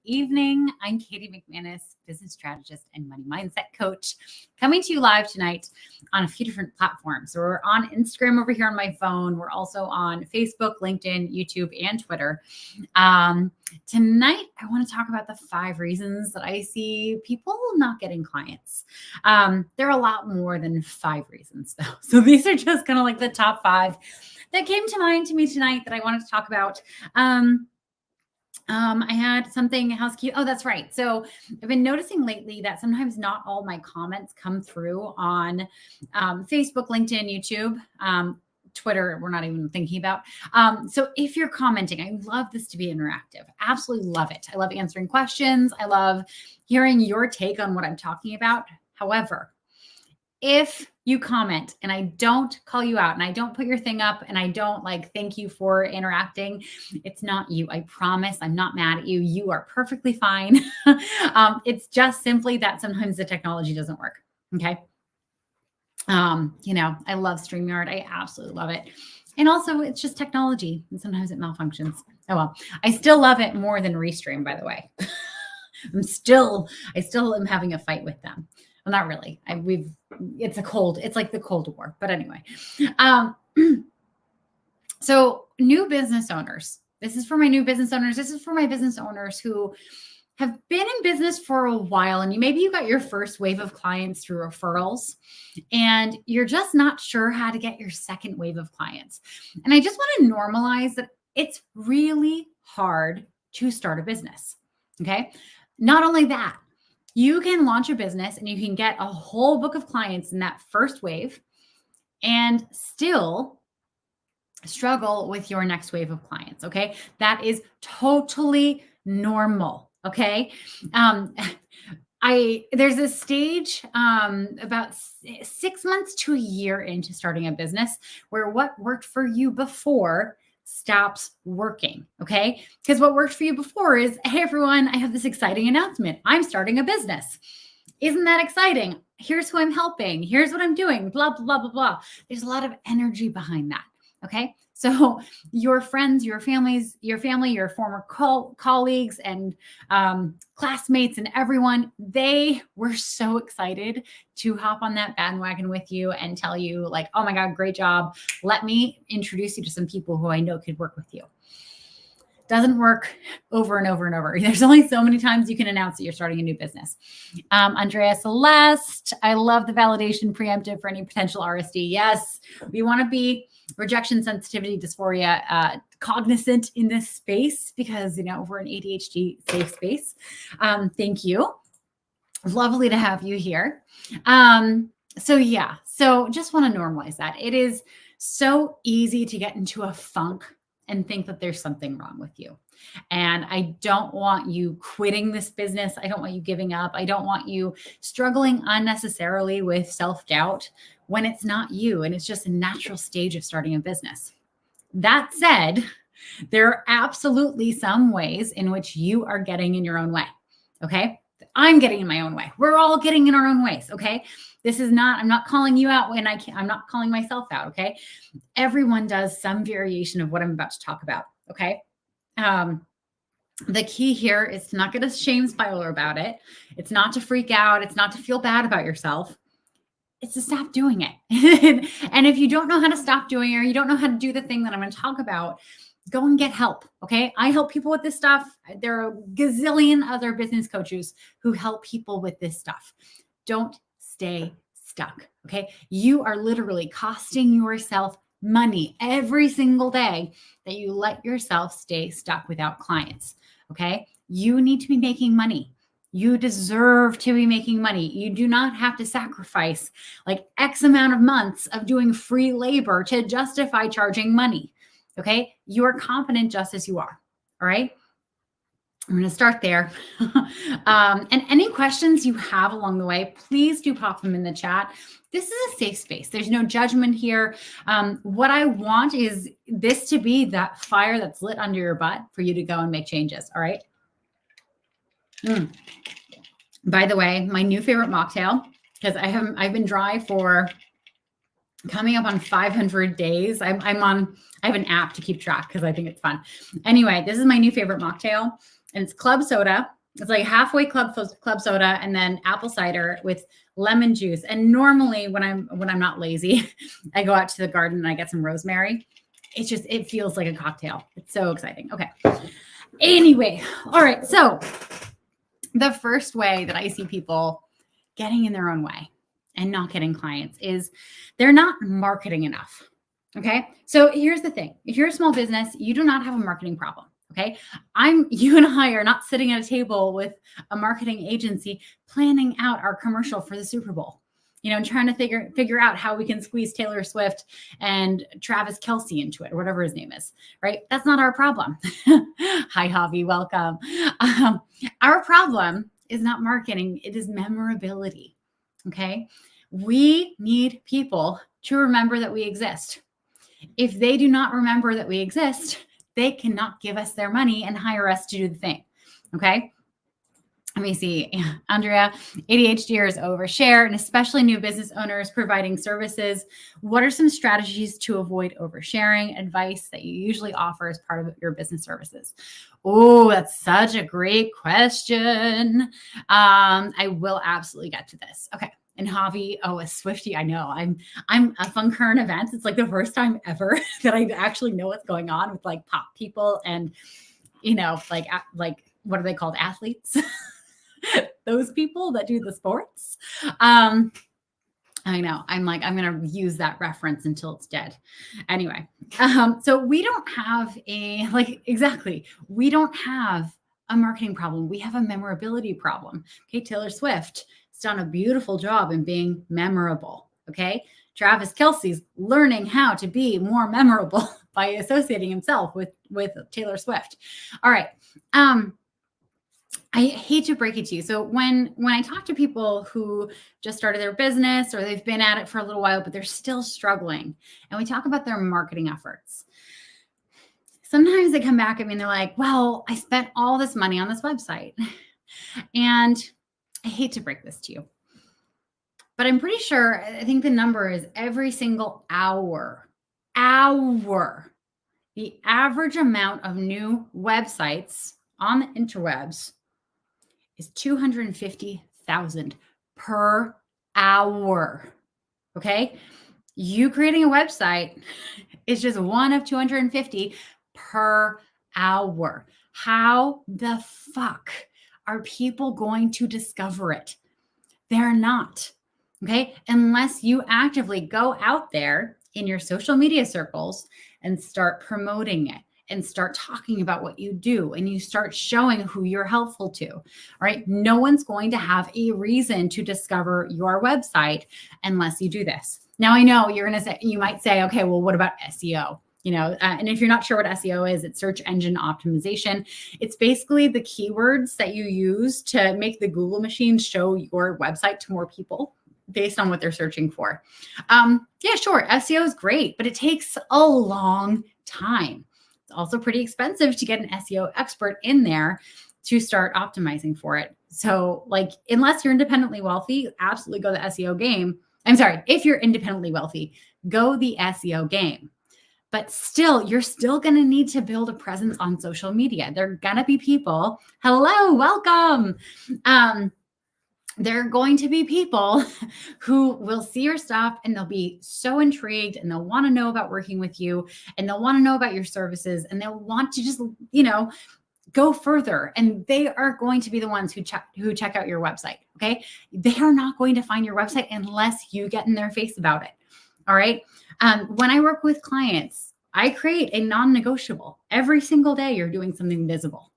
evening. I'm Katie McManus, business strategist and money mindset coach, coming to you live tonight on a few different platforms. So we're on Instagram over here on my phone. We're also on Facebook, LinkedIn, YouTube, and Twitter. Tonight, I want to talk about the 5 reasons that I see people not getting clients. There are a lot more than 5 reasons, though. So these are just kind of like the top 5 that came to mind to me tonight that I wanted to talk about. I had something housekeeping. Oh, that's right. So I've been noticing lately that sometimes not all my comments come through on Facebook, LinkedIn, YouTube, Twitter, we're not even thinking about. So if you're commenting, I love this to be interactive. Absolutely love it. I love answering questions. I love hearing your take on what I'm talking about. However, if you comment and I don't call you out and I don't put your thing up and I don't thank you for interacting, it's not you. I promise I'm not mad at you. You are perfectly fine. It's just simply that sometimes the technology doesn't work. Okay. I love StreamYard. I absolutely love it. And also it's just technology and sometimes it malfunctions. Oh, well, I still love it more than Restream, by the way. I still am having a fight with them. Well, not really. It's like the Cold War, but anyway. So new business owners, this is for my new business owners. This is for my business owners who have been in business for a while and maybe you got your first wave of clients through referrals and you're just not sure how to get your second wave of clients. And I just want to normalize that it's really hard to start a business. Okay. Not only that, you can launch a business and you can get a whole book of clients in that first wave and still struggle with your next wave of clients. Okay. That is totally normal. Okay. There's a stage about 6 months to a year into starting a business where what worked for you before stops working. Okay. Because what worked for you before is, hey, everyone, I have this exciting announcement. I'm starting a business. Isn't that exciting? Here's who I'm helping. Here's what I'm doing. Blah, blah, blah, blah. There's a lot of energy behind that. Okay. So your friends, your family, your former colleagues and classmates and everyone, they were so excited to hop on that bandwagon with you and tell you oh my God, great job. Let me introduce you to some people who I know could work with you. Doesn't work over and over and over. There's only so many times you can announce that you're starting a new business. Andrea Celeste, I love the validation preemptive for any potential RSD. Yes, we want to be rejection, sensitivity, dysphoria, cognizant in this space because, we're an ADHD safe space. Thank you. Lovely to have you here. So just want to normalize that. It is so easy to get into a funk and think that there's something wrong with you. And I don't want you quitting this business. I don't want you giving up. I don't want you struggling unnecessarily with self-doubt when it's not you and it's just a natural stage of starting a business. That said, there are absolutely some ways in which you are getting in your own way. Okay. I'm getting in my own way. We're all getting in our own ways. Okay. I'm not calling you out when I'm not calling myself out. Okay. Everyone does some variation of what I'm about to talk about. Okay. The key here is to not get a shame spiral about it. It's not to freak out. It's not to feel bad about yourself. It's to stop doing it. And if you don't know how to stop doing it, or you don't know how to do the thing that I'm going to talk about, go and get help. Okay. I help people with this stuff. There are a gazillion other business coaches who help people with this stuff. Don't stay stuck. Okay. You are literally costing yourself money every single day that you let yourself stay stuck without clients. Okay. You need to be making money. You deserve to be making money. You do not have to sacrifice X amount of months of doing free labor to justify charging money. Okay. You are competent just as you are. All right. I'm going to start there. And any questions you have along the way, please do pop them in the chat. This is a safe space. There's no judgment here. What I want is this to be that fire that's lit under your butt for you to go and make changes. All right. By the way, my new favorite mocktail, because I've been dry for coming up on 500 days. I have an app to keep track because I think it's fun. Anyway, this is my new favorite mocktail. and it's club soda. It's like halfway club soda and then apple cider with lemon juice. And normally when I'm not lazy, I go out to the garden and I get some rosemary. It feels like a cocktail. It's so exciting. Okay. Anyway, all right. So the first way that I see people getting in their own way and not getting clients is they're not marketing enough. Okay. So here's the thing. If you're a small business, you do not have a marketing problem. Okay. You and I are not sitting at a table with a marketing agency planning out our commercial for the Super Bowl, and trying to figure out how we can squeeze Taylor Swift and Travis Kelce into it, or whatever his name is, right? That's not our problem. Hi, Javi, welcome. Our problem is not marketing. It is memorability. Okay. We need people to remember that we exist. If they do not remember that we exist, they cannot give us their money and hire us to do the thing. Okay. Let me see. Andrea, ADHDers overshare, and especially new business owners providing services. What are some strategies to avoid oversharing? Advice that you usually offer as part of your business services? Oh, that's such a great question. I will absolutely get to this. Okay. And Javi, a Swiftie, I know. I'm up on current events. It's like the first time ever that I actually know what's going on with like pop people and, like what are they called? Athletes. Those people that do the sports. I know. I'm going to use that reference until it's dead. Anyway. So we don't have we don't have a marketing problem. We have a memorability problem. Okay. Taylor Swift has done a beautiful job in being memorable. Okay. Travis Kelce's learning how to be more memorable by associating himself with Taylor Swift. All right. I hate to break it to you. So when I talk to people who just started their business or they've been at it for a little while, but they're still struggling, and we talk about their marketing efforts, sometimes they come back at me and they're like, well, I spent all this money on this website. And I hate to break this to you, but I'm pretty sure, I think the number is every single hour, the average amount of new websites on the interwebs is 250,000 per hour. Okay. You creating a website is just one of 250 per hour. How the fuck are people going to discover it? They're not. Okay. Unless you actively go out there in your social media circles and start promoting it and start talking about what you do and you start showing who you're helpful to. All right. No one's going to have a reason to discover your website unless you do this. Now, I know you might say, okay, well, what about SEO? And if you're not sure what SEO is, it's search engine optimization. It's basically the keywords that you use to make the Google machine show your website to more people based on what they're searching for. Yeah, sure. SEO is great, but it takes a long time. It's also pretty expensive to get an SEO expert in there to start optimizing for it. So unless you're independently wealthy, absolutely go the SEO game. I'm sorry, if you're independently wealthy, go the SEO game. But still, you're still going to need to build a presence on social media. There are going to be people, hello, welcome. There are going to be people who will see your stuff and they'll be so intrigued and they'll want to know about working with you and they'll want to know about your services and they'll want to just, go further. And they are going to be the ones who check out your website. Okay. They are not going to find your website unless you get in their face about it. All right. When I work with clients, I create a non-negotiable. Every single day you're doing something visible.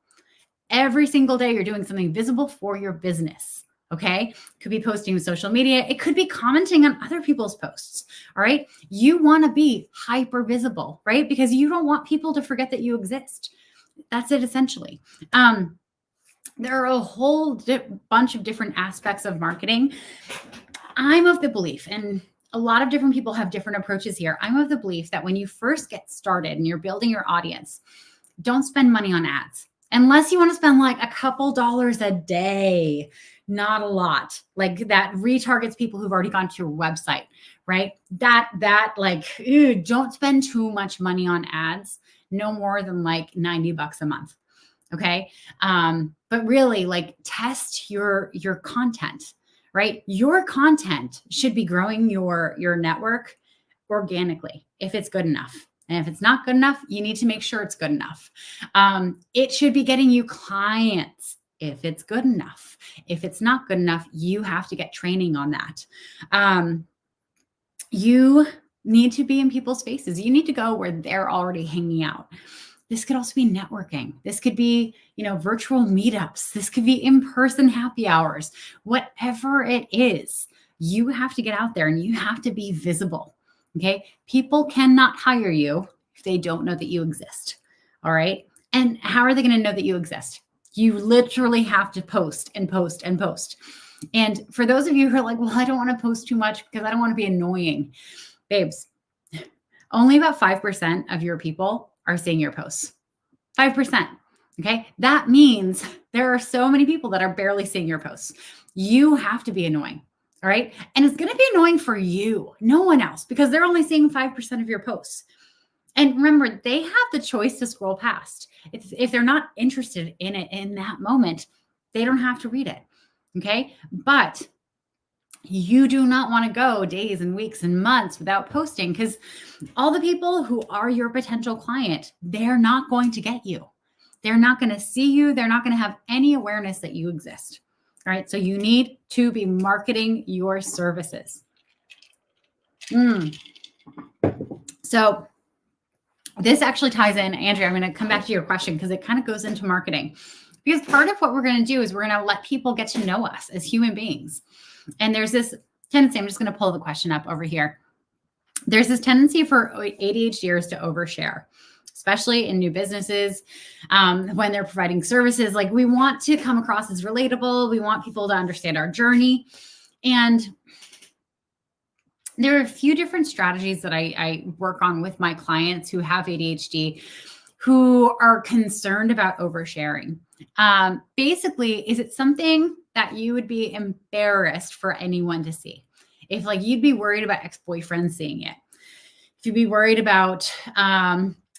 Every single day you're doing something visible for your business. Okay. Could be posting on social media. It could be commenting on other people's posts. All right. You want to be hyper visible, right? Because you don't want people to forget that you exist. That's it essentially. There are a whole bunch of different aspects of marketing. I'm of the belief, and a lot of different people have different approaches here. I'm of the belief that when you first get started and you're building your audience, don't spend money on ads unless you want to spend like a couple dollars a day. Not a lot. Like that retargets people who've already gone to your website, right? Don't spend too much money on ads, no more than like $90 a month. Okay. But really like test your content, right? Your content should be growing your network organically if it's good enough. And if it's not good enough, you need to make sure it's good enough. It should be getting you clients if it's good enough. If it's not good enough, you have to get training on that. You need to be in people's faces. You need to go where they're already hanging out. This could also be networking. This could be, virtual meetups. This could be in-person happy hours. Whatever it is, you have to get out there and you have to be visible. Okay. People cannot hire you if they don't know that you exist. All right. And how are they going to know that you exist? You literally have to post and post and post. And for those of you who are like, well, I don't want to post too much because I don't want to be annoying. Babes, only about 5% of your people are seeing your posts. 5%. Okay. That means there are so many people that are barely seeing your posts. You have to be annoying. All right. And it's going to be annoying for you, no one else, because they're only seeing 5% of your posts. And remember, they have the choice to scroll past. If they're not interested in it in that moment, they don't have to read it. Okay. But you do not want to go days and weeks and months without posting, because all the people who are your potential client, they're not going to get you. They're not going to see you. They're not going to have any awareness that you exist. All right. So you need to be marketing your services. So this actually ties in, Andrea, I'm going to come back to your question because it kind of goes into marketing. Because part of what we're going to do is we're going to let people get to know us as human beings. And there's this tendency, I'm just going to pull the question up over here. There's this tendency for ADHDers to overshare, especially in new businesses, when they're providing services. Like, we want to come across as relatable. We want people to understand our journey. And there are a few different strategies that I work on with my clients who have ADHD, who are concerned about oversharing. Basically, is it something that you would be embarrassed for anyone to see? If like you'd be worried about ex-boyfriends seeing it, if you'd be worried about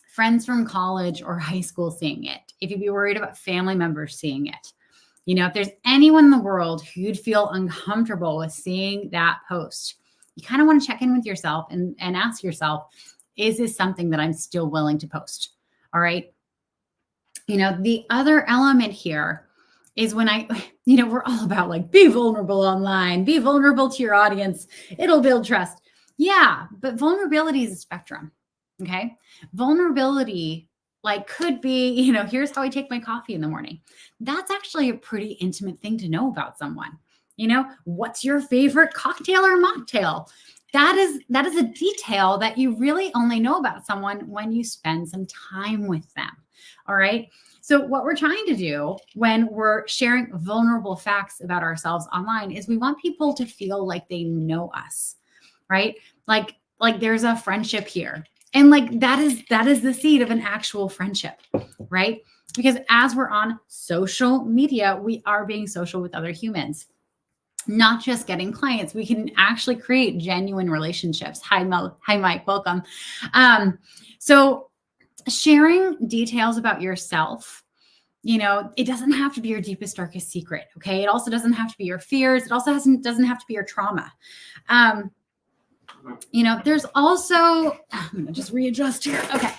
friends from college or high school seeing it, if you'd be worried about family members seeing it, if there's anyone in the world who you'd feel uncomfortable with seeing that post, you kind of want to check in with yourself and ask yourself, is this something that I'm still willing to post? All right. The other element here is when we're all about like, be vulnerable online, be vulnerable to your audience. It'll build trust. Yeah. But vulnerability is a spectrum. Okay. Vulnerability could be, here's how I take my coffee in the morning. That's actually a pretty intimate thing to know about someone. What's your favorite cocktail or mocktail? That is a detail that you really only know about someone when you spend some time with them. All right. So what we're trying to do when we're sharing vulnerable facts about ourselves online is we want people to feel like they know us, right? Like there's a friendship here. And that is the seed of an actual friendship, right? Because as we're on social media, we are being social with other humans, not just getting clients. We can actually create genuine relationships. Hi, Mike. Welcome. So sharing details about yourself, it doesn't have to be your deepest, darkest secret. Okay. It also doesn't have to be your fears. It also doesn't have to be your trauma. There's also, I'm going to just readjust here. Okay.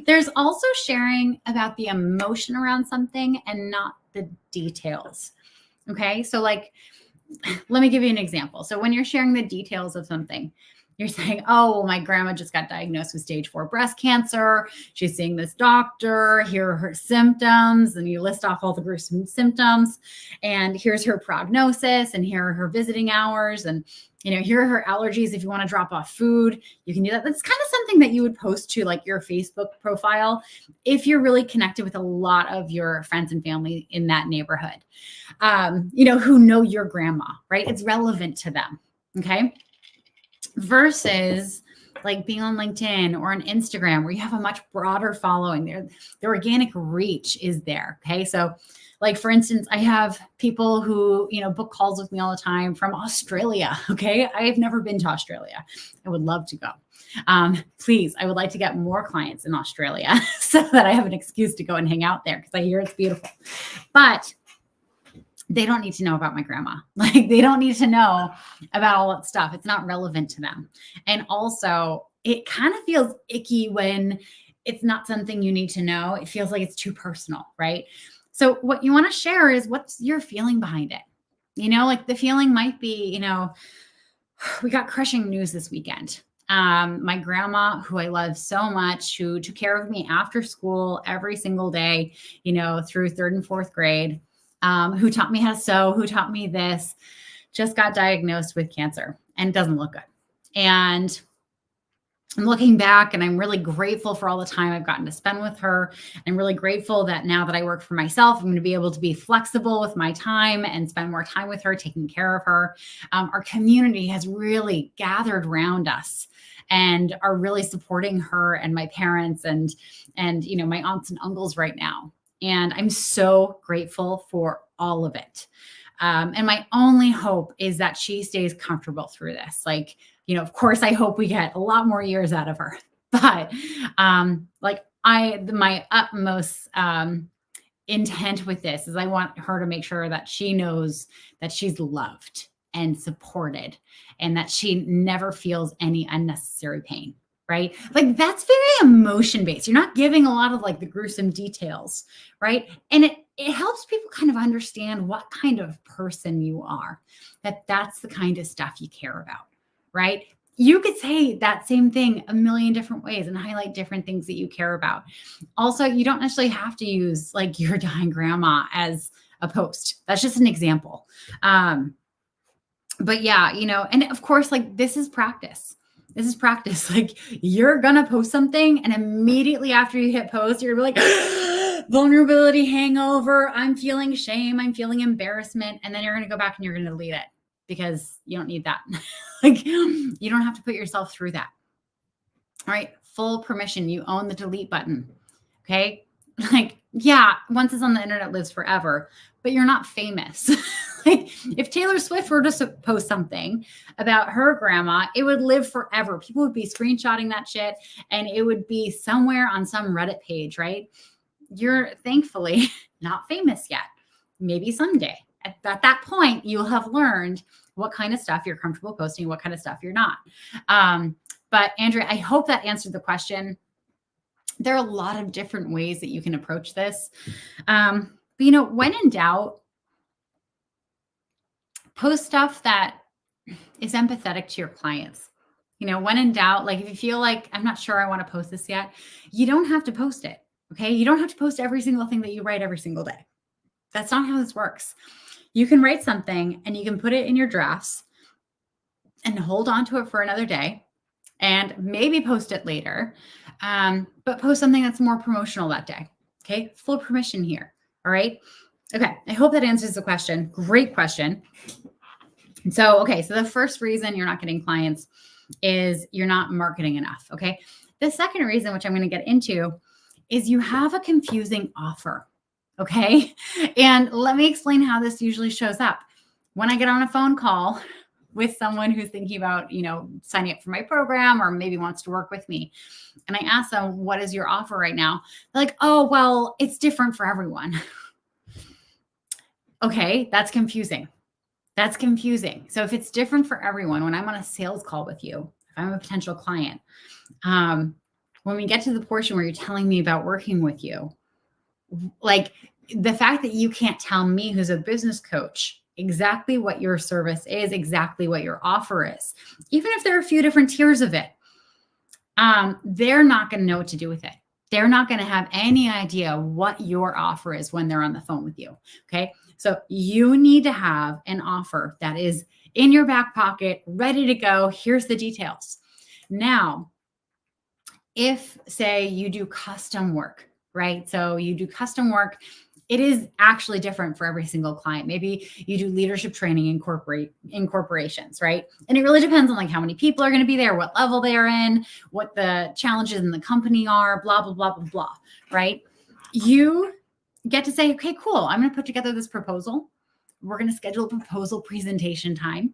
There's also sharing about the emotion around something and not the details. Okay. So let me give you an example. So when you're sharing the details of something, you're saying, oh, well, my grandma just got diagnosed with stage 4 breast cancer. She's seeing this doctor. Here are her symptoms. And you list off all the gruesome symptoms. And here's her prognosis. And here are her visiting hours. And, here are her allergies. If you want to drop off food, you can do that. That's kind of something that you would post to your Facebook profile if you're really connected with a lot of your friends and family in that neighborhood, who know your grandma, right? It's relevant to them. Okay. Versus being on LinkedIn or on Instagram, where you have a much broader following. The organic reach is there. Okay. So Like, for instance, I have people who, book calls with me all the time from Australia. Okay. I have never been to Australia. I would love to go. Please, I would like to get more clients in Australia so that I have an excuse to go and hang out there because I hear it's beautiful. But they don't need to know about my grandma. Like, they don't need to know about all that stuff. It's not relevant to them. And also, it kind of feels icky when it's not something you need to know. It feels like it's too personal, right? So what you want to share is what's your feeling behind it. Like the feeling might be, we got crushing news this weekend. My grandma, who I love so much, who took care of me after school every single day, through third and fourth grade, who taught me how to sew, who taught me this, just got diagnosed with cancer and doesn't look good. And I'm looking back and I'm really grateful for all the time I've gotten to spend with her. I'm really grateful that now that I work for myself, I'm going to be able to be flexible with my time and spend more time with her, taking care of her. Our community has really gathered around us and are really supporting her and my parents and my aunts and uncles right now. And I'm so grateful for all of it. And my only hope is that she stays comfortable through this. Like, of course, I hope we get a lot more years out of her. But my utmost intent with this is I want her to make sure that she knows that she's loved and supported and that she never feels any unnecessary pain. Right? Like, that's very emotion based. You're not giving a lot of like the gruesome details, right? And it helps people kind of understand what kind of person you are, that's the kind of stuff you care about, right? You could say that same thing a million different ways and highlight different things that you care about. Also, you don't necessarily have to use like your dying grandma as a post. That's just an example. But yeah, and of course, like this is practice. This is practice. Like, you're going to post something and immediately after you hit post, you're like, vulnerability hangover. I'm feeling shame. I'm feeling embarrassment. And then you're going to go back and you're going to delete it because you don't need that. Like, you don't have to put yourself through that. All right. Full permission. You own the delete button. Okay. Like, yeah, once it's on the internet, lives forever, but you're not famous. Like, if Taylor Swift were to post something about her grandma, it would live forever. People would be screenshotting that shit and it would be somewhere on some Reddit page, right? You're thankfully not famous yet. Maybe someday. At that point, you'll have learned what kind of stuff you're comfortable posting, what kind of stuff you're not. But Andrea, I hope that answered the question. There are a lot of different ways that you can approach this. But when in doubt, post stuff that is empathetic to your clients. When in doubt, like if you feel like, I'm not sure I want to post this yet, you don't have to post it. Okay. You don't have to post every single thing that you write every single day. That's not how this works. You can write something and you can put it in your drafts and hold on to it for another day and maybe post it later. But post something that's more promotional that day. Okay. Full permission here. All right. Okay. I hope that answers the question. Great question. So the first reason you're not getting clients is you're not marketing enough. Okay. The second reason, which I'm going to get into, is you have a confusing offer. Okay. And let me explain how this usually shows up. When I get on a phone call with someone who's thinking about, signing up for my program or maybe wants to work with me, and I ask them, what is your offer right now? They're like, oh, well, it's different for everyone. Okay. That's confusing. That's confusing. So if it's different for everyone, when I'm on a sales call with you, if I'm a potential client, when we get to the portion where you're telling me about working with you, like the fact that you can't tell me, who's a business coach, exactly what your service is, exactly what your offer is, even if there are a few different tiers of it, they're not going to know what to do with it. They're not going to have any idea what your offer is when they're on the phone with you. Okay. So you need to have an offer that is in your back pocket, ready to go. Here's the details. Now, if say you do custom work, right? So you do custom work, it is actually different for every single client. Maybe you do leadership training in corporations, right? And it really depends on like how many people are going to be there, what level they're in, what the challenges in the company are, blah, blah, blah, blah, blah, right? You get to say, okay, cool. I'm going to put together this proposal. We're going to schedule a proposal presentation time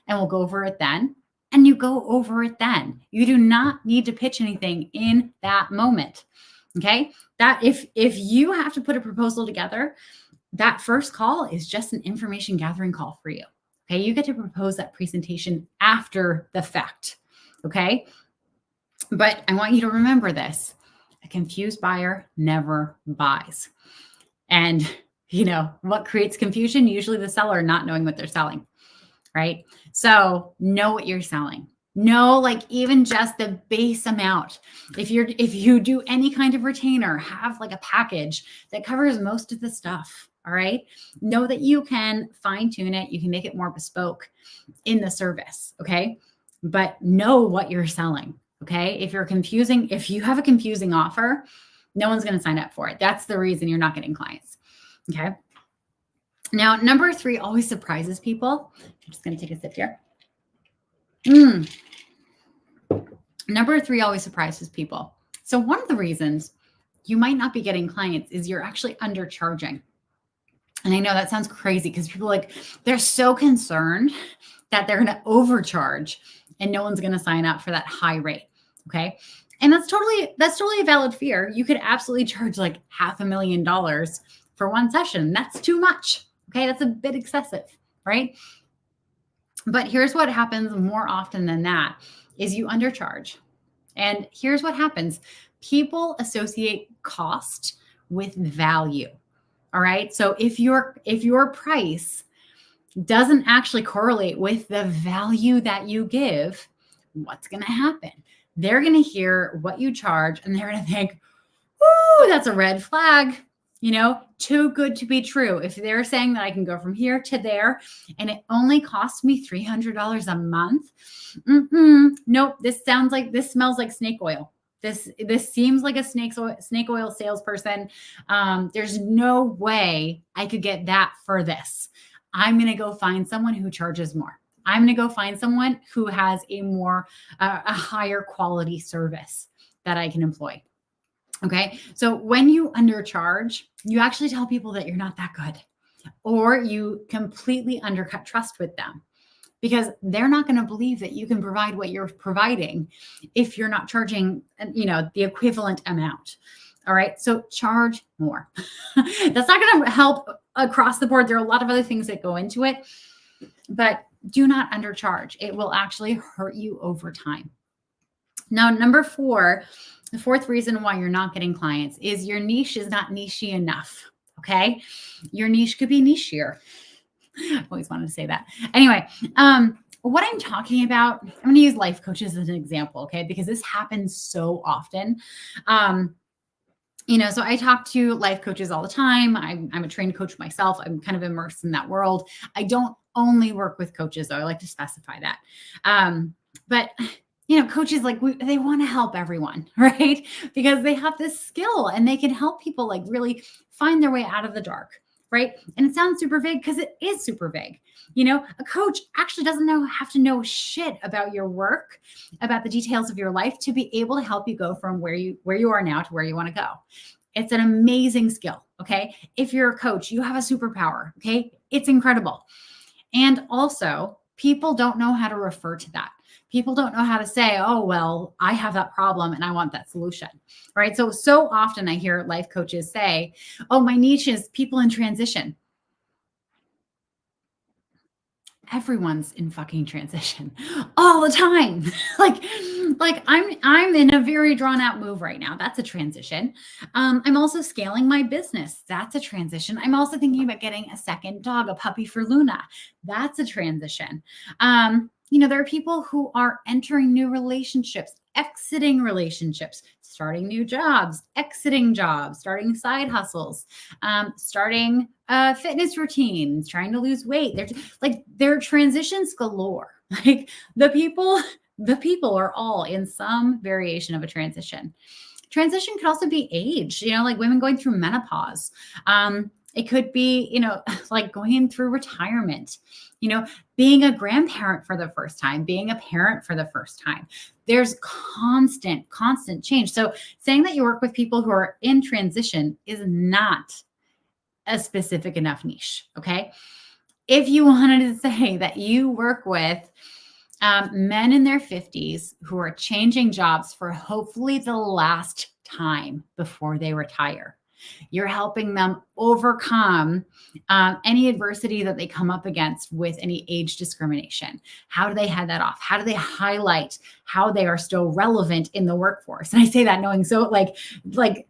and we'll go over it then. And you go over it then. You do not need to pitch anything in that moment. Okay. That if you have to put a proposal together, that first call is just an information gathering call for you. Okay. You get to propose that presentation after the fact. Okay. But I want you to remember this. A confused buyer never buys. And what creates confusion? Usually the seller not knowing what they're selling, right? So know what you're selling. Know, like, even just the base amount. If you do any kind of retainer, have like a package that covers most of the stuff. All right. Know that you can fine tune it. You can make it more bespoke in the service. Okay. But know what you're selling. Okay. If you have a confusing offer, no one's going to sign up for it. That's the reason you're not getting clients. Okay. Now, number 3 always surprises people. I'm just going to take a sip here. Number 3 always surprises people. So one of the reasons you might not be getting clients is you're actually undercharging. And I know that sounds crazy because people they're so concerned that they're going to overcharge and no one's going to sign up for that high rate. Okay. And that's totally a valid fear. You could absolutely charge like $500,000 for one session. That's too much. Okay. That's a bit excessive, right? But here's what happens more often than that is you undercharge. And here's what happens. People associate cost with value. All right. So if your price doesn't actually correlate with the value that you give, what's going to happen? They're going to hear what you charge and they're going to think, ooh, that's a red flag. Too good to be true. If they're saying that I can go from here to there and it only costs me $300 a month, nope. This smells like snake oil. This seems like a snake oil salesperson. There's no way I could get that for this. I'm going to go find someone who charges more. I'm going to go find someone who has a higher quality service that I can employ. Okay. So when you undercharge, you actually tell people that you're not that good, or you completely undercut trust with them because they're not going to believe that you can provide what you're providing if you're not charging, the equivalent amount. All right. So charge more. That's not going to help across the board. There are a lot of other things that go into it, but do not undercharge. It will actually hurt you over time. Now, number 4, the 4th reason why you're not getting clients is your niche is not nichey enough. Okay. Your niche could be nichier. I always wanted to say that. Anyway, what I'm talking about, I'm going to use life coaches as an example. Okay. Because this happens so often. So I talk to life coaches all the time. I'm a trained coach myself. I'm kind of immersed in that world. I don't only work with coaches though. I like to specify that. But coaches, they want to help everyone, right? Because they have this skill and they can help people really find their way out of the dark, right? And it sounds super vague because it is super vague. A coach actually doesn't have to know shit about your work, about the details of your life to be able to help you go from where you are now to where you want to go. It's an amazing skill. Okay. If you're a coach, you have a superpower. Okay. It's incredible. And also, people don't know how to refer to that. People don't know how to say, oh, well, I have that problem and I want that solution, right? So often I hear life coaches say, oh, my niche is people in transition. Everyone's in fucking transition all the time. I'm in a very drawn out move right now. That's a transition. I'm also scaling my business. That's a transition. I'm also thinking about getting a second dog, a puppy for Luna. That's a transition. There are people who are entering new relationships, exiting relationships, starting new jobs, exiting jobs, starting side hustles, starting fitness routines, trying to lose weight. They're transitions galore. The people are all in some variation of a transition. Transition could also be age, women going through menopause. It could be, going through retirement, being a grandparent for the first time, being a parent for the first time. There's constant change. So saying that you work with people who are in transition is not a specific enough niche. Okay. If you wanted to say that you work with men in their 50s who are changing jobs for hopefully the last time before they retire, you're helping them overcome any adversity that they come up against with any age discrimination. How do they head that off? How do they highlight how they are still relevant in the workforce? And I say that knowing so like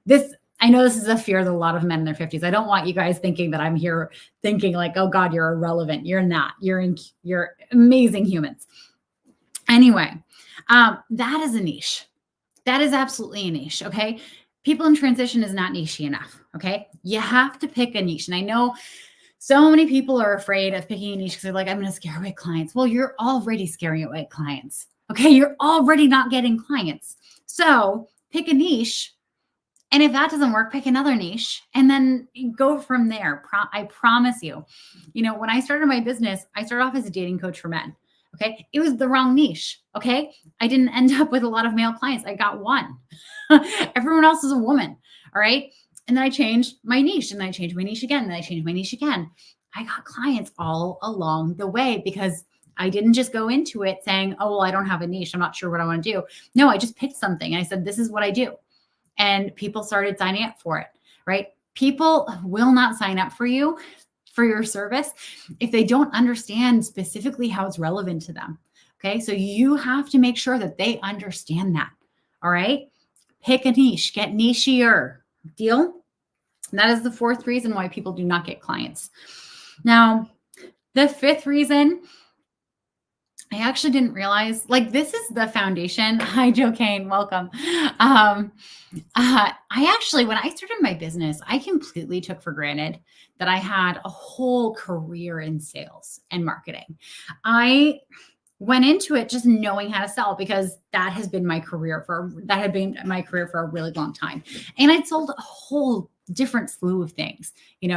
this. I know this is a fear that a lot of men in their 50s. I don't want you guys thinking that I'm here thinking like, oh God, you're irrelevant. You're not. You're amazing humans. Anyway, that is a niche. That is absolutely a niche. Okay. People in transition is not niche enough. Okay. You have to pick a niche. And I know so many people are afraid of picking a niche because they're like, I'm going to scare away clients. Well, you're already scaring away clients. Okay. You're already not getting clients. So pick a niche. And if that doesn't work, pick another niche and then go from there. I promise you, when I started my business, I started off as a dating coach for men. Okay. It was the wrong niche. Okay. I didn't end up with a lot of male clients. I got one. Everyone else is a woman. All right. And then I changed my niche and then I changed my niche again. And then I changed my niche again. I got clients all along the way because I didn't just go into it saying, oh, well, I don't have a niche. I'm not sure what I want to do. No, I just picked something. And I said, this is what I do. And people started signing up for it, right? People will not sign up for you, for your service, if they don't understand specifically how it's relevant to them. Okay. So you have to make sure that they understand that. All right. Pick a niche, get nichier. Deal? And that is the fourth reason why people do not get clients. Now, the fifth reason, I actually didn't realize, this is the foundation. Hi, Joe Kane. Welcome. I actually, when I started my business, I completely took for granted that I had a whole career in sales and marketing. I went into it just knowing how to sell because that had been my career for a really long time. And I'd sold a whole different slew of things,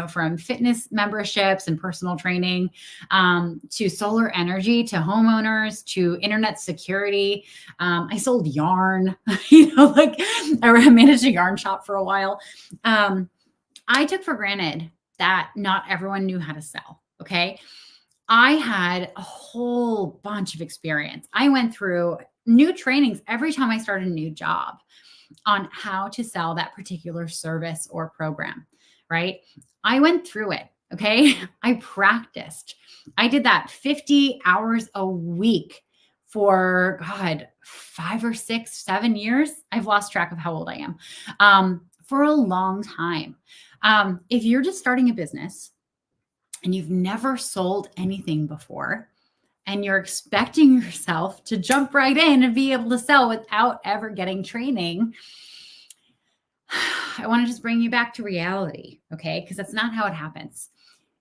from fitness memberships and personal training, to solar energy, to homeowners, to internet security. I sold yarn, I managed a yarn shop for a while. I took for granted that not everyone knew how to sell. Okay. I had a whole bunch of experience. I went through new trainings every time I started a new job on how to sell that particular service or program, right? I went through it. Okay. I practiced. I did that 50 hours a week for 5 or 6, 7 years. I've lost track of how old I am, for a long time. If you're just starting a business and you've never sold anything before, and you're expecting yourself to jump right in and be able to sell without ever getting training, I want to just bring you back to reality, okay? Because that's not how it happens.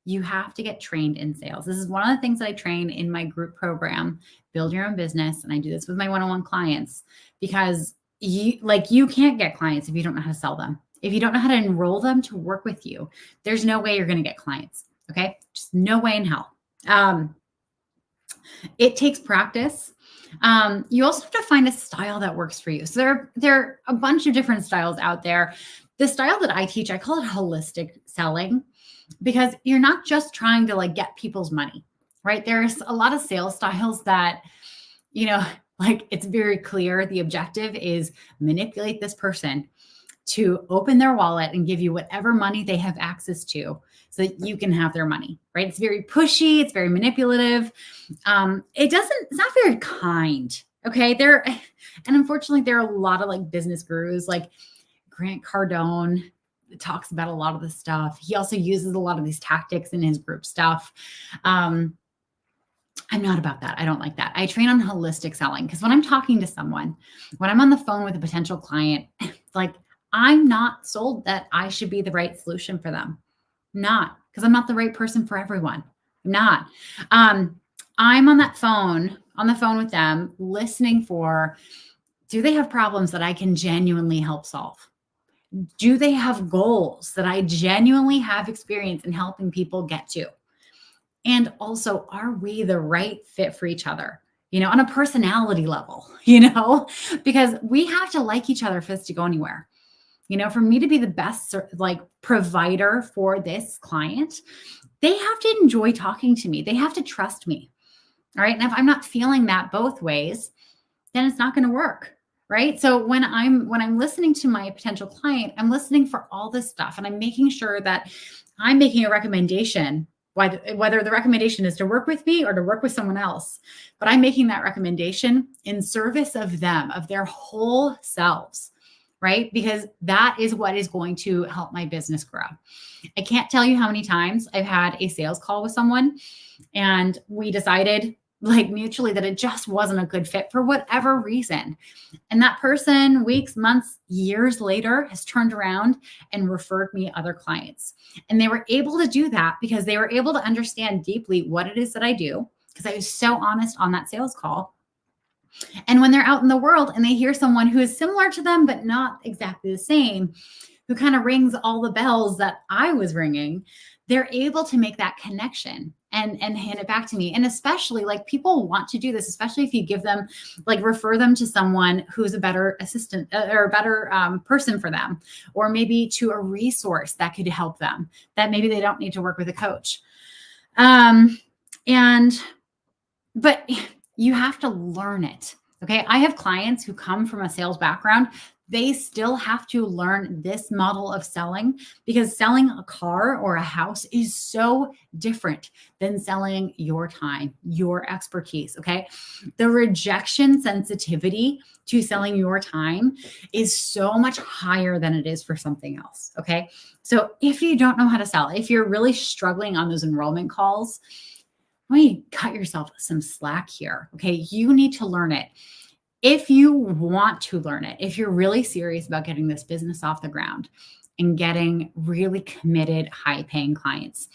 You have to get trained in sales. This is one of the things that I train in my group program, Build Your Own Business. And I do this with my one-on-one clients because you can't get clients if you don't know how to sell them. If you don't know how to enroll them to work with you, there's no way you're going to get clients. Okay. Just no way in hell. It takes practice. You also have to find a style that works for you. So there are a bunch of different styles out there. The style that I teach, I call it holistic selling because you're not just trying to get people's money, right? There's a lot of sales styles that, it's very clear. The objective is manipulate this person to open their wallet and give you whatever money they have access to so that you can have their money, right? It's very pushy. It's very manipulative. It's not very kind. Okay. And unfortunately there are a lot of business gurus like Grant Cardone talks about a lot of this stuff. He also uses a lot of these tactics in his group stuff. I'm not about that. I don't like that. I train on holistic selling because when I'm talking to someone, when I'm on the phone with a potential client, I'm not sold that I should be the right solution for them. Not because I'm not the right person for everyone. I'm not. I'm on the phone with them, listening for, do they have problems that I can genuinely help solve? Do they have goals that I genuinely have experience in helping people get to? And also, are we the right fit for each other? On a personality level, because we have to like each other for this to go anywhere. For me to be the best like provider for this client, they have to enjoy talking to me. They have to trust me. All right. And if I'm not feeling that both ways, then it's not going to work. Right. So when I'm listening to my potential client, I'm listening for all this stuff, and I'm making sure that I'm making a recommendation, whether the recommendation is to work with me or to work with someone else, but I'm making that recommendation in service of them, of their whole selves, right? Because that is what is going to help my business grow. I can't tell you how many times I've had a sales call with someone and we decided like mutually that it just wasn't a good fit for whatever reason. And that person, weeks, months, years later, has turned around and referred me other clients. And they were able to do that because they were able to understand deeply what it is that I do, because I was so honest on that sales call. And when they're out in the world and they hear someone who is similar to them, but not exactly the same, who kind of rings all the bells that I was ringing, they're able to make that connection and hand it back to me. And especially like people want to do this, especially if you give them, like refer them to someone who's a better assistant or a better person for them, or maybe to a resource that could help them, that maybe they don't need to work with a coach. But you have to learn it. Okay. I have clients who come from a sales background. They still have to learn this model of selling, because selling a car or a house is so different than selling your time, your expertise. Okay. The rejection sensitivity to selling your time is so much higher than it is for something else. Okay. So if you don't know how to sell, if you're really struggling on those enrollment calls, cut yourself some slack here. Okay. You need to learn it. If you want to learn it, if you're really serious about getting this business off the ground and getting really committed, high-paying clients,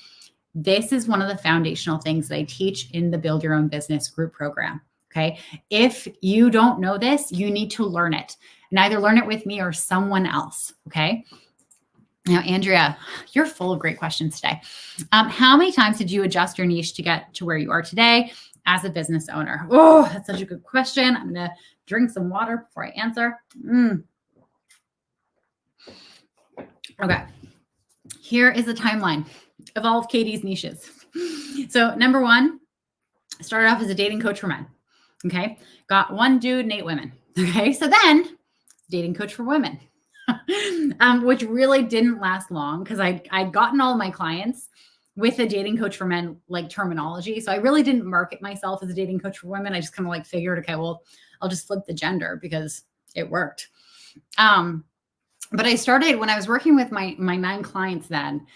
this is one of the foundational things that I teach in the Build Your Own Business group program. Okay. If you don't know this, you need to learn it, and either learn it with me or someone else. Okay. Now, Andrea, you're full of great questions today. How many times did you adjust your niche to get to where you are today as a business owner? Oh, that's such a good question. I'm going to drink some water before I answer. Okay. Here is the timeline of all of Katie's niches. So number one, I started off as a dating coach for men. Okay. Got one dude and 8 women. Okay. So then dating coach for women. Which really didn't last long, because I'd gotten all of my clients with a dating coach for men like terminology. So I really didn't market myself as a dating coach for women. I just kind of like figured, okay, well, I'll just flip the gender because it worked. But I started, when I was working with my 9 clients then,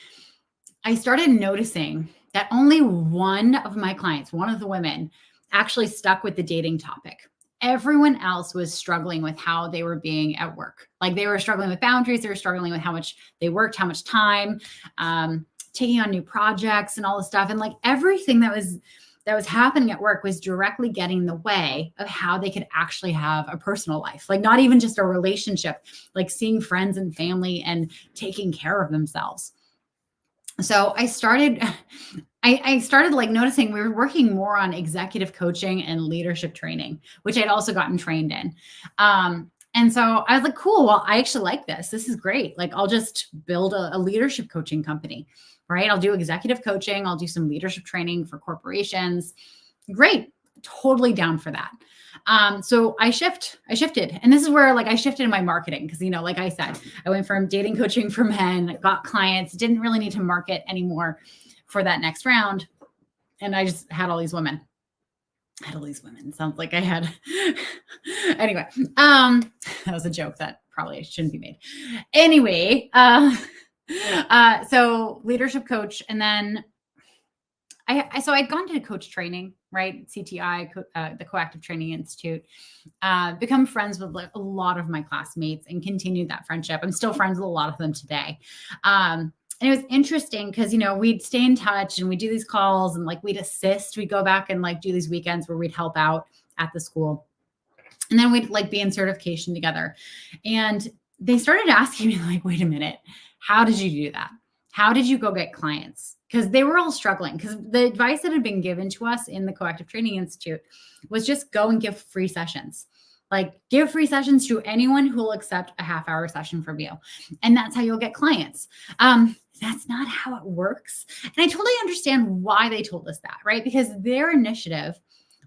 I started noticing that only one of my clients, one of the women, actually stuck with the dating topic. Everyone else was struggling with how they were being at work. Like they were struggling with boundaries. They were struggling with how much they worked, how much time, taking on new projects and all this stuff. And like everything that was happening at work was directly getting in the way of how they could actually have a personal life. Like not even just a relationship, like seeing friends and family and taking care of themselves. So I started like noticing we were working more on executive coaching and leadership training, which I'd also gotten trained in. And so I was like, cool, well, I actually like this. This is great. Like I'll just build a leadership coaching company, right? I'll do executive coaching. I'll do some leadership training for corporations. Great. Totally down for that. So I shifted. And this is where like I shifted in my marketing. Cause like I said, I went from dating coaching for men, got clients, didn't really need to market anymore for that next round. And I just had all these women. Sounds like I had, anyway, that was a joke that probably shouldn't be made. Anyway, so leadership coach. And then so I'd gone to coach training, right? CTI, the Coactive Training Institute, become friends with like a lot of my classmates and continued that friendship. I'm still friends with a lot of them today. And it was interesting because, we'd stay in touch and we'd do these calls and like we'd assist. We'd go back and like do these weekends where we'd help out at the school. And then we'd like be in certification together. And they started asking me like, wait a minute, how did you do that? How did you go get clients? Because they were all struggling. Because the advice that had been given to us in the Coactive Training Institute was just go and give free sessions. Like give free sessions to anyone who will accept a half-hour session from you. And that's how you'll get clients. That's not how it works. And I totally understand why they told us that, right? Because their initiative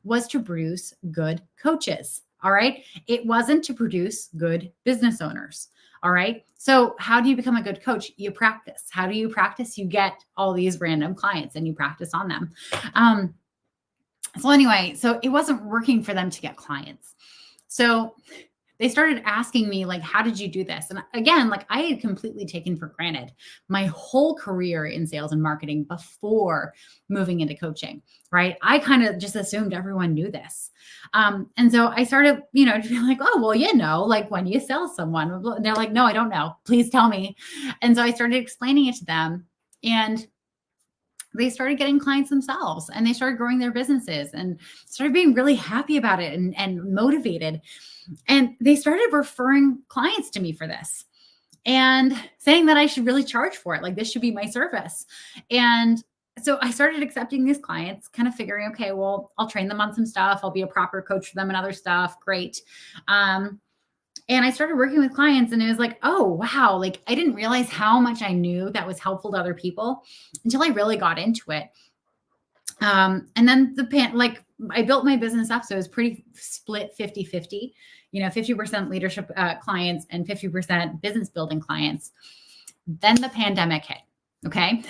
was to produce good coaches. All right. It wasn't to produce good business owners. All right. So how do you become a good coach? You practice. How do you practice? You get all these random clients and you practice on them. So anyway, so it wasn't working for them to get clients. So they started asking me, like, how did you do this? And again, like I had completely taken for granted my whole career in sales and marketing before moving into coaching, right? I kind of just assumed everyone knew this. And so I started, to be like, oh, well, like when you sell someone, and they're like, no, I don't know. Please tell me. And so I started explaining it to them, and they started getting clients themselves, and they started growing their businesses and started being really happy about it and motivated. And they started referring clients to me for this and saying that I should really charge for it. Like this should be my service. And so I started accepting these clients, kind of figuring, okay, well, I'll train them on some stuff. I'll be a proper coach for them and other stuff. Great. And I started working with clients, and it was like, oh, wow. Like I didn't realize how much I knew that was helpful to other people until I really got into it. And then I built my business up. So it was pretty split 50-50, 50% leadership clients and 50% business building clients. Then the pandemic hit. Okay.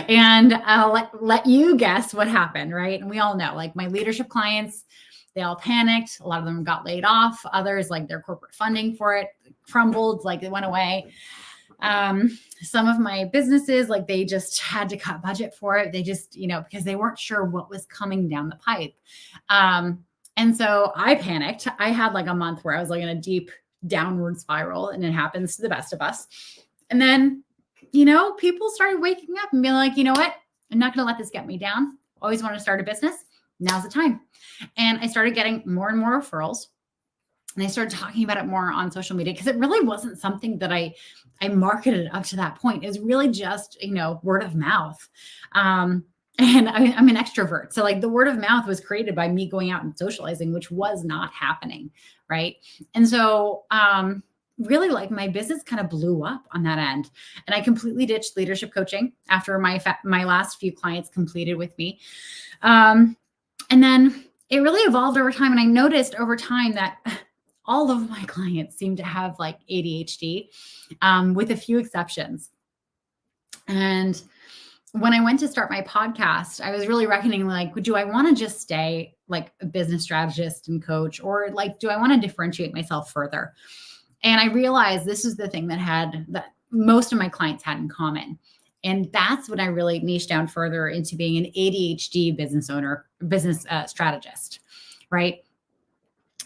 And I'll let you guess what happened. Right. And we all know, like my leadership clients, they all panicked. A lot of them got laid off. Others, like their corporate funding for it crumbled, like it went away. Some of my businesses, like they just had to cut budget for it. They just, because they weren't sure what was coming down the pipe. And so I panicked. I had like a month where I was like in a deep downward spiral, and it happens to the best of us. And then, people started waking up and being like, you know what? I'm not going to let this get me down. Always want to start a business. Now's the time. And I started getting more and more referrals. And I started talking about it more on social media, because it really wasn't something that I marketed up to that point. It was really just, word of mouth. And I'm an extrovert. So like the word of mouth was created by me going out and socializing, which was not happening. Right. And so, really like my business kind of blew up on that end, and I completely ditched leadership coaching after my last few clients completed with me. And then it really evolved over time. And I noticed over time that all of my clients seem to have like ADHD, with a few exceptions. And when I went to start my podcast, I was really reckoning, like, do I want to just stay like a business strategist and coach, or like, do I want to differentiate myself further? And I realized this is the thing that most of my clients had in common. And that's when I really niched down further into being an ADHD business strategist, right?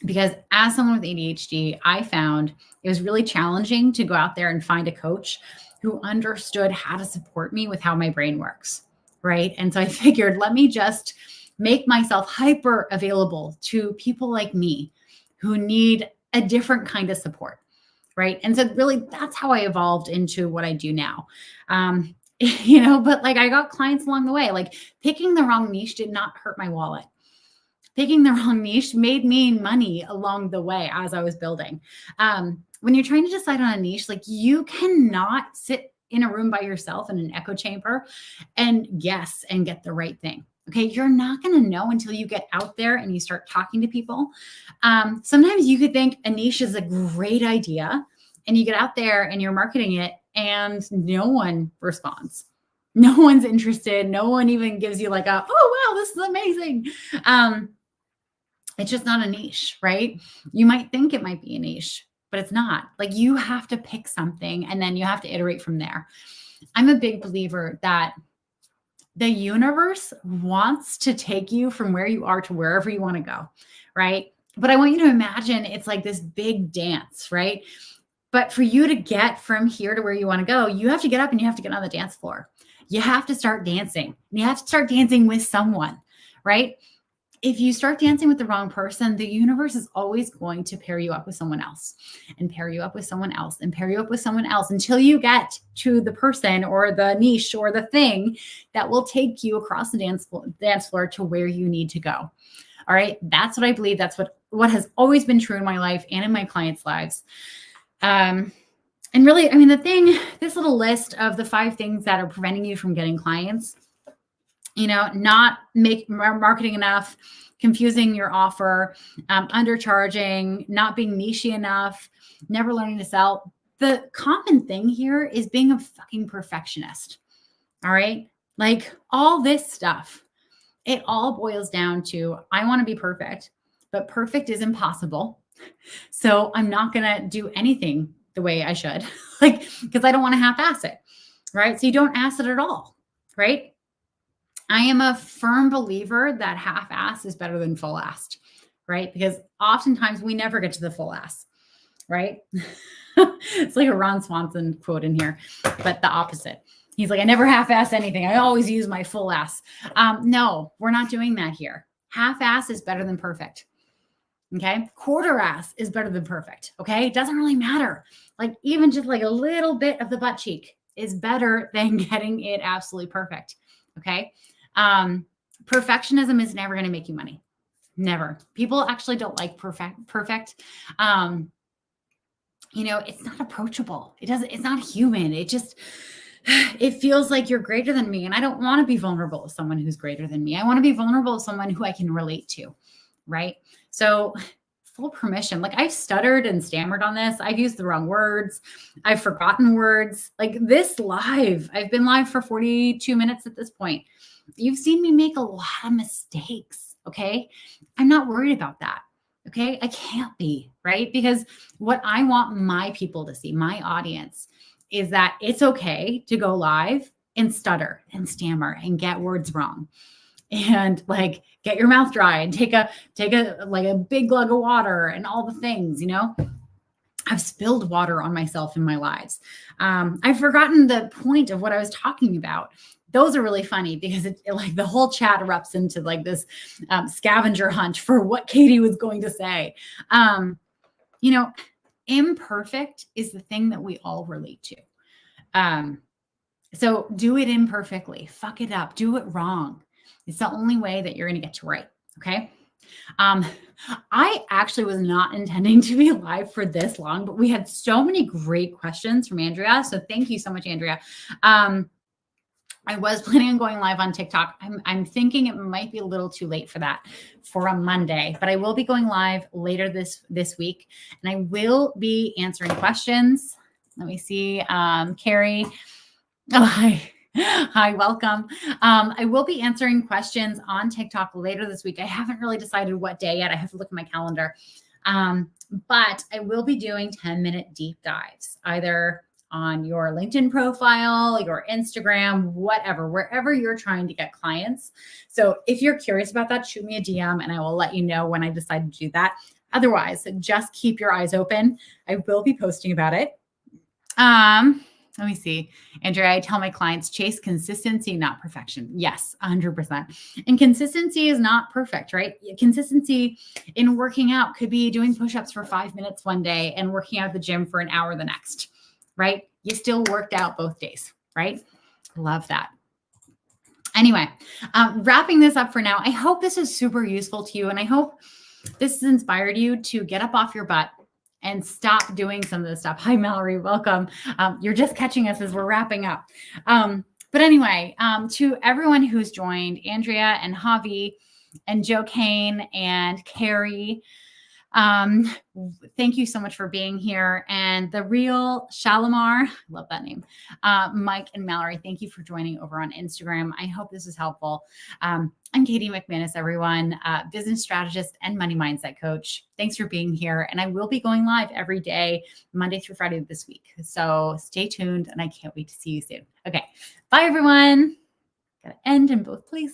Because as someone with ADHD, I found it was really challenging to go out there and find a coach who understood how to support me with how my brain works, right? And so I figured, let me just make myself hyper available to people like me who need a different kind of support, right? And so really that's how I evolved into what I do now. But like I got clients along the way. Like picking the wrong niche did not hurt my wallet. Picking the wrong niche made me money along the way as I was building. When you're trying to decide on a niche, like you cannot sit in a room by yourself in an echo chamber and guess and get the right thing. Okay. You're not going to know until you get out there and you start talking to people. Sometimes you could think a niche is a great idea, and you get out there and you're marketing it and no one responds. No one's interested. No one even gives you like oh, wow, this is amazing. It's just not a niche, right? You might think it might be a niche, but it's not. Like you have to pick something and then you have to iterate from there. I'm a big believer that the universe wants to take you from where you are to wherever you want to go, right? But I want you to imagine it's like this big dance, right? But for you to get from here to where you want to go, you have to get up and you have to get on the dance floor. You have to start dancing. You have to start dancing with someone, right? If you start dancing with the wrong person, the universe is always going to pair you up with someone else and pair you up with someone else and pair you up with someone else until you get to the person or the niche or the thing that will take you across the dance floor to where you need to go. All right. That's what I believe. That's what has always been true in my life and in my clients' lives. And really, I mean, this little list of the 5 things that are preventing you from getting clients, not marketing enough, confusing your offer, undercharging, not being nichey enough, never learning to sell. The common thing here is being a fucking perfectionist. All right. Like all this stuff, it all boils down to, I want to be perfect, but perfect is impossible. So I'm not going to do anything the way I should, because I don't want to half-ass it. Right. So you don't ass it at all. Right. I am a firm believer that half-ass is better than full-assed, right? Because oftentimes we never get to the full ass, right? It's like a Ron Swanson quote in here, but the opposite. He's like, I never half-ass anything. I always use my full ass. No, we're not doing that here. Half-ass is better than perfect. Okay. Quarter ass is better than perfect. Okay. It doesn't really matter. Like even just like a little bit of the butt cheek is better than getting it absolutely perfect. Okay. Perfectionism is never going to make you money. Never. People actually don't like perfect. It's not approachable. It's not human. It feels like you're greater than me. And I don't want to be vulnerable with someone who's greater than me. I want to be vulnerable with someone who I can relate to. Right. So full permission. Like I've stuttered and stammered on this. I've used the wrong words. I've forgotten words. Like this live, I've been live for 42 minutes at this point. You've seen me make a lot of mistakes. Okay. I'm not worried about that. Okay. I can't be, right? Because what I want my people to see, my audience, is that it's okay to go live and stutter and stammer and get words wrong. And like get your mouth dry and take a like a big glug of water and all the things, I've spilled water on myself in my lives. I've forgotten the point of what I was talking about. Those are really funny because it like the whole chat erupts into like this scavenger hunt for what Katie was going to say. Imperfect is the thing that we all relate to. So do it imperfectly, fuck it up, do it wrong. It's the only way that you're going to get to right. Okay. I actually was not intending to be live for this long, but we had so many great questions from Andrea. So thank you so much, Andrea. I was planning on going live on TikTok. I'm thinking it might be a little too late for that for a Monday, but I will be going live later this week and I will be answering questions. Let me see. Carrie. Oh, hi. Hi, welcome. I will be answering questions on TikTok later this week. I haven't really decided what day yet. I have to look at my calendar. But I will be doing 10-minute deep dives, either on your LinkedIn profile, your Instagram, whatever, wherever you're trying to get clients. So if you're curious about that, shoot me a DM and I will let you know when I decide to do that. Otherwise, just keep your eyes open. I will be posting about it. Let me see. Andrea, I tell my clients, chase consistency, not perfection. Yes, 100%. And consistency is not perfect, right? Consistency in working out could be doing push-ups for 5 minutes one day and working out at the gym for an hour the next, right? You still worked out both days, right? Love that. Anyway, wrapping this up for now, I hope this is super useful to you. And I hope this has inspired you to get up off your butt and stop doing some of this stuff. Hi, Mallory. Welcome. You're just catching us as we're wrapping up. But anyway, to everyone who's joined, Andrea and Javi and Joe Kane and Carrie, thank you so much for being here. And the real Shalimar, love that name, Mike and Mallory, thank you for joining over on Instagram. I hope this is helpful. I'm Katie McManus, everyone, business strategist and money mindset coach. Thanks for being here. And I will be going live every day, Monday through Friday this week. So stay tuned and I can't wait to see you soon. Okay. Bye, everyone. Got to end in both places.